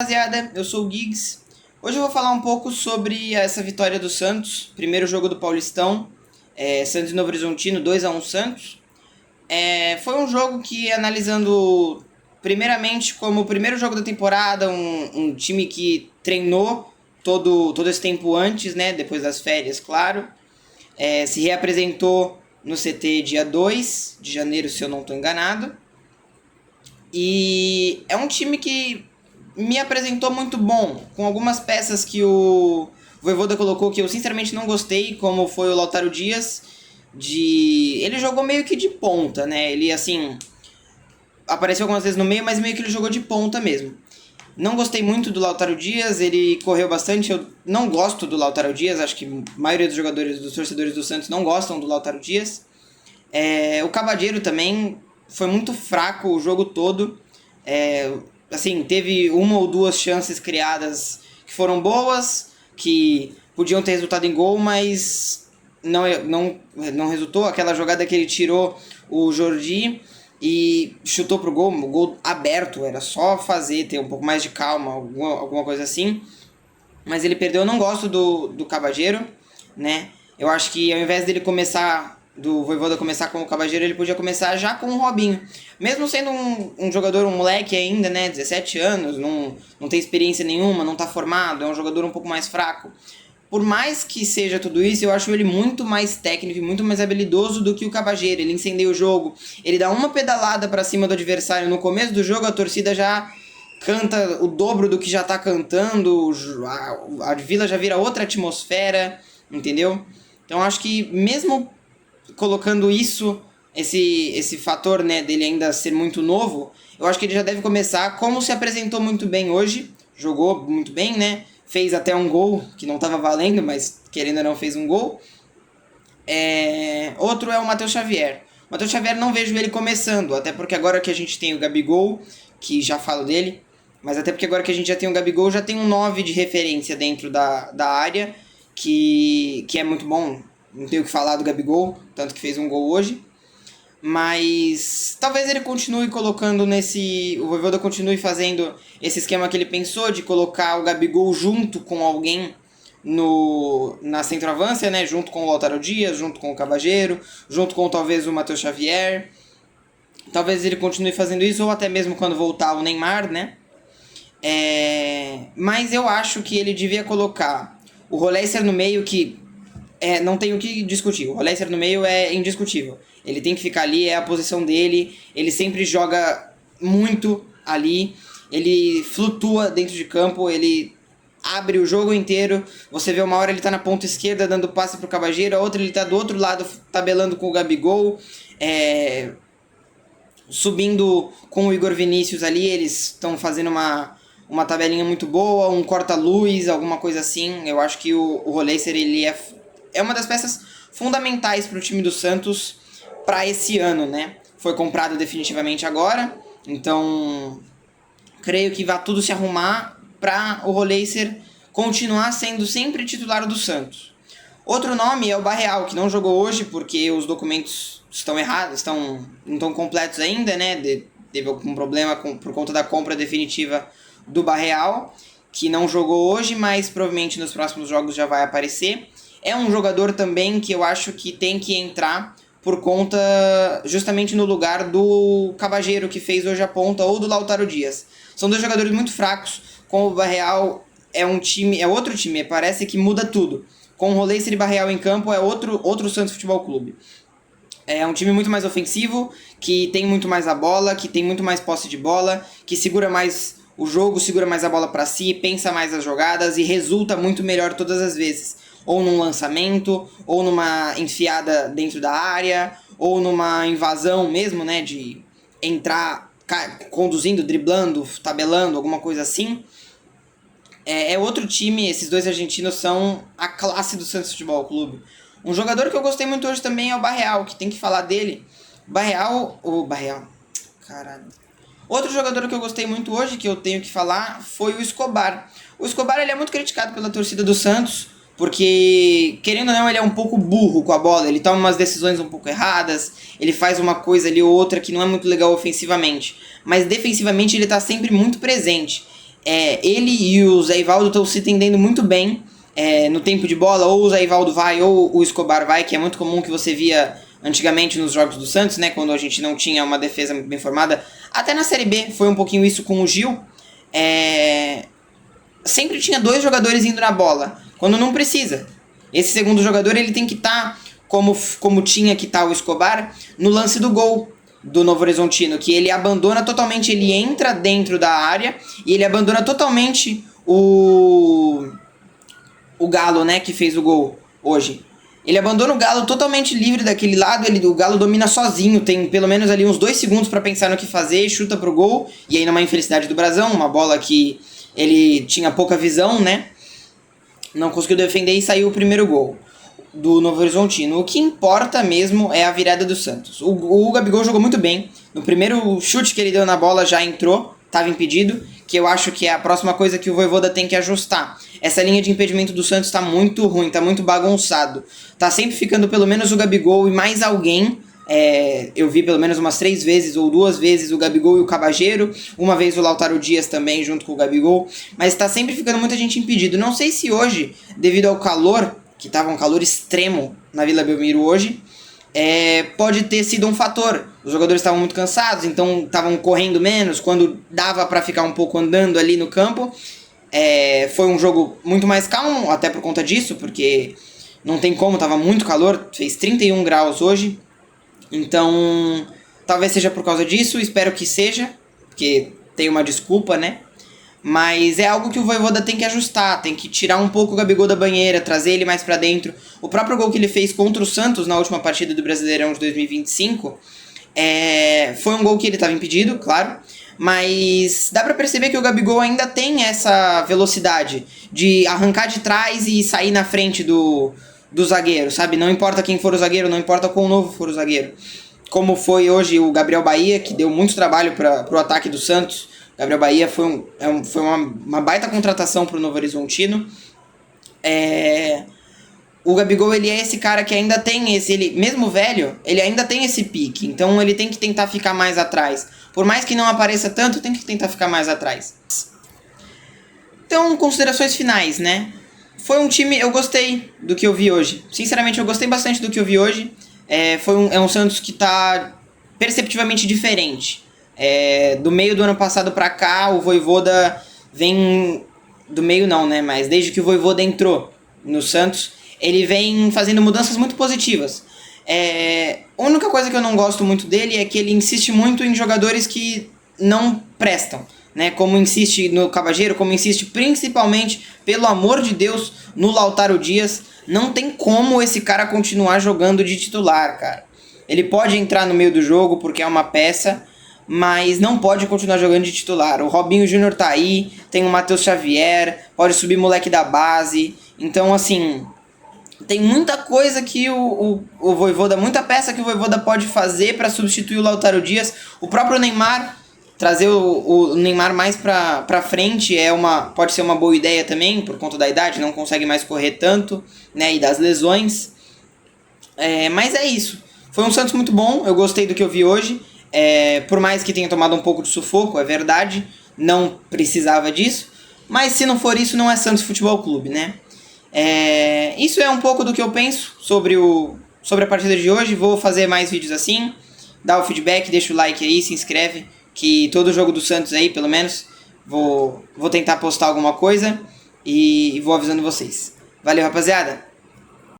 Rapaziada, eu sou o Giggs. Hoje eu vou falar um pouco sobre essa vitória do Santos, primeiro jogo do Paulistão, Santos e Novo Horizontino, 2-1 Santos. Foi um jogo que, analisando primeiramente como o primeiro jogo da temporada, um time que treinou todo esse tempo antes, né, depois das férias, claro. Se reapresentou no CT dia 2 de janeiro, se eu não estou enganado. E é um time que me apresentou muito bom, com algumas peças que o Vojvoda colocou que eu sinceramente não gostei, como foi o Lautaro Dias. Ele jogou meio que de ponta, né? Ele, assim, apareceu algumas vezes no meio, mas meio que ele jogou de ponta mesmo. Não gostei muito do Lautaro Dias, ele correu bastante. Eu não gosto do Lautaro Dias, acho que a maioria dos jogadores, dos torcedores do Santos não gostam do Lautaro Dias. O Cavadeiro também foi muito fraco o jogo todo. Assim, teve uma ou duas chances criadas que foram boas, que podiam ter resultado em gol, mas não resultou. Aquela jogada que ele tirou o Jordi e chutou pro gol, o gol aberto, era só fazer, ter um pouco mais de calma, alguma coisa assim. Mas ele perdeu. Eu não gosto do Cavadeiro, né? Eu acho que ao invés dele do Vojvoda começar com o Cavadeiro, ele podia começar já com o Robinho. Mesmo sendo um jogador, um moleque ainda, né, 17 anos, não tem experiência nenhuma, não tá formado, é um jogador um pouco mais fraco. Por mais que seja tudo isso, eu acho ele muito mais técnico e muito mais habilidoso do que o Cavadeiro. Ele incendeia o jogo, ele dá uma pedalada pra cima do adversário no começo do jogo, a torcida já canta o dobro do que já tá cantando, a vila já vira outra atmosfera, entendeu? Então acho que mesmo colocando esse fator, né, dele ainda ser muito novo, eu acho que ele já deve começar como se apresentou muito bem hoje, jogou muito bem, né, fez até um gol que não estava valendo, mas querendo ou não fez um gol. Outro é o Matheus Xavier. O Matheus Xavier não vejo ele começando, até porque agora que a gente tem o Gabigol, que já falo dele, mas até porque agora que a gente já tem o Gabigol, já tem um 9 de referência dentro da área, que é muito bom. Não tenho o que falar do Gabigol, tanto que fez um gol hoje. Mas talvez ele continue colocando o Vojvoda continue fazendo esse esquema que ele pensou de colocar o Gabigol junto com alguém na centroavância, né? Junto com o Lautaro Dias, junto com o Cavadeiro, junto com talvez o Matheus Xavier. Talvez ele continue fazendo isso, ou até mesmo quando voltar o Neymar, né? Mas eu acho que ele devia colocar o Roleiser no meio, que não tem o que discutir. O Roleiser no meio é indiscutível. Ele tem que ficar ali, é a posição dele. Ele sempre joga muito ali. Ele flutua dentro de campo, ele abre o jogo inteiro. Você vê uma hora ele tá na ponta esquerda dando passe pro Cavadeiro, a outra ele tá do outro lado tabelando com o Gabigol. Subindo com o Igor Vinícius ali, eles estão fazendo uma tabelinha muito boa, um corta-luz, alguma coisa assim. Eu acho que o Roleiser, ele é uma das peças fundamentais para o time do Santos para esse ano, né? Foi comprado definitivamente agora, então creio que vai tudo se arrumar para o Roleiser continuar sendo sempre titular do Santos. Outro nome é o Barreal, que não jogou hoje porque os documentos estão errados, não estão completos ainda, né? Teve algum problema por conta da compra definitiva do Barreal, que não jogou hoje, mas provavelmente nos próximos jogos já vai aparecer. É um jogador também que eu acho que tem que entrar por conta, justamente no lugar do Cavadeiro, que fez hoje a ponta, ou do Lautaro Dias. São dois jogadores muito fracos. Com o Barreal é outro time, parece que muda tudo. Com o Roleiser e Barreal em campo é outro Santos Futebol Clube. É um time muito mais ofensivo, que tem muito mais a bola, que tem muito mais posse de bola, que segura mais o jogo, segura mais a bola para si, pensa mais as jogadas e resulta muito melhor todas as vezes. Ou num lançamento, ou numa enfiada dentro da área, ou numa invasão mesmo, né, de entrar conduzindo, driblando, tabelando, alguma coisa assim. É outro time, esses dois argentinos são a classe do Santos Futebol Clube. Um jogador que eu gostei muito hoje também é o Barreal, que tem que falar dele. Barreal, caralho. Outro jogador que eu gostei muito hoje, que eu tenho que falar, foi o Escobar. O Escobar, ele é muito criticado pela torcida do Santos, porque, querendo ou não, ele é um pouco burro com a bola. Ele toma umas decisões um pouco erradas, ele faz uma coisa ali ou outra que não é muito legal ofensivamente. Mas defensivamente ele tá sempre muito presente. ele e o Zé Ivaldo estão se entendendo muito bem no tempo de bola. Ou o Zé Ivaldo vai, ou o Escobar vai, que é muito comum que você via antigamente nos jogos do Santos, né, quando a gente não tinha uma defesa bem formada. Até na Série B foi um pouquinho isso com o Gil. Sempre tinha 2 jogadores indo na bola, quando não precisa. Esse segundo jogador ele tem que estar, como tinha que estar o Escobar, no lance do gol do Novo Horizontino, que ele abandona totalmente, ele entra dentro da área e ele abandona totalmente o Galo, né, que fez o gol hoje. Ele abandona o Galo totalmente livre daquele lado, o Galo domina sozinho, tem pelo menos ali uns 2 segundos para pensar no que fazer, chuta pro gol, e aí numa infelicidade do Brasão, uma bola que ele tinha pouca visão, né, não conseguiu defender e saiu o primeiro gol do Novo Horizontino. O que importa mesmo é a virada do Santos. O Gabigol jogou muito bem, no primeiro chute que ele deu na bola já entrou, estava impedido, que eu acho que é a próxima coisa que o Vojvoda tem que ajustar. Essa linha de impedimento do Santos está muito ruim, está muito bagunçado. Tá sempre ficando pelo menos o Gabigol e mais alguém. Eu vi pelo menos umas 3 vezes ou 2 vezes o Gabigol e o Cabageiro. Uma vez o Lautaro Dias também junto com o Gabigol. Mas está sempre ficando muita gente impedido. Não sei se hoje, devido ao calor, que estava um calor extremo na Vila Belmiro hoje, pode ter sido um fator. Os jogadores estavam muito cansados, então estavam correndo menos. Quando dava para ficar um pouco andando ali no campo, foi um jogo muito mais calmo, até por conta disso, porque não tem como, estava muito calor, fez 31 graus hoje. Então talvez seja por causa disso, espero que seja, porque tem uma desculpa, né? Mas é algo que o Vojvoda tem que ajustar, tem que tirar um pouco o Gabigol da banheira, trazer ele mais pra dentro. O próprio gol que ele fez contra o Santos na última partida do Brasileirão de 2025 foi um gol que ele estava impedido, claro, mas dá pra perceber que o Gabigol ainda tem essa velocidade de arrancar de trás e sair na frente do zagueiro, sabe? Não importa quem for o zagueiro, não importa quão novo for o zagueiro. Como foi hoje o Gabriel Bahia, que deu muito trabalho pro ataque do Santos. Gabriel Bahia foi uma baita contratação pro Novo Horizontino. O Gabigol, ele é esse cara que ainda tem ele mesmo velho, ele ainda tem esse pique. Então ele tem que tentar ficar mais atrás. Por mais que não apareça tanto, tem que tentar ficar mais atrás. Então, considerações finais, né? Foi um time, eu gostei do que eu vi hoje. Sinceramente, eu gostei bastante do que eu vi hoje. É um Santos que tá perceptivamente diferente. Do meio do ano passado pra cá, o Vojvoda vem... Do meio não, né? Mas desde que o Vojvoda entrou no Santos, ele vem fazendo mudanças muito positivas. A única coisa que eu não gosto muito dele é que ele insiste muito em jogadores que não prestam, né? Como insiste no Cabageiro, como insiste principalmente, pelo amor de Deus, no Lautaro Dias. Não tem como esse cara continuar jogando de titular, cara. Ele pode entrar no meio do jogo porque é uma peça, mas não pode continuar jogando de titular. O Robinho Júnior tá aí, tem o Matheus Xavier, pode subir moleque da base. Então, assim, tem muita coisa que o Vojvoda, muita peça que o Vojvoda pode fazer para substituir o Lautaro Dias. O próprio Neymar, trazer o Neymar mais pra frente pode ser uma boa ideia também, por conta da idade, não consegue mais correr tanto, né, e das lesões. Mas é isso. Foi um Santos muito bom, eu gostei do que eu vi hoje. Por mais que tenha tomado um pouco de sufoco, é verdade, não precisava disso. Mas se não for isso, não é Santos Futebol Clube, né? Isso é um pouco do que eu penso sobre a partida de hoje. Vou fazer mais vídeos assim. Dá o feedback, deixa o like aí, se inscreve, que todo jogo do Santos aí, pelo menos, vou tentar postar alguma coisa e vou avisando vocês. Valeu, rapaziada!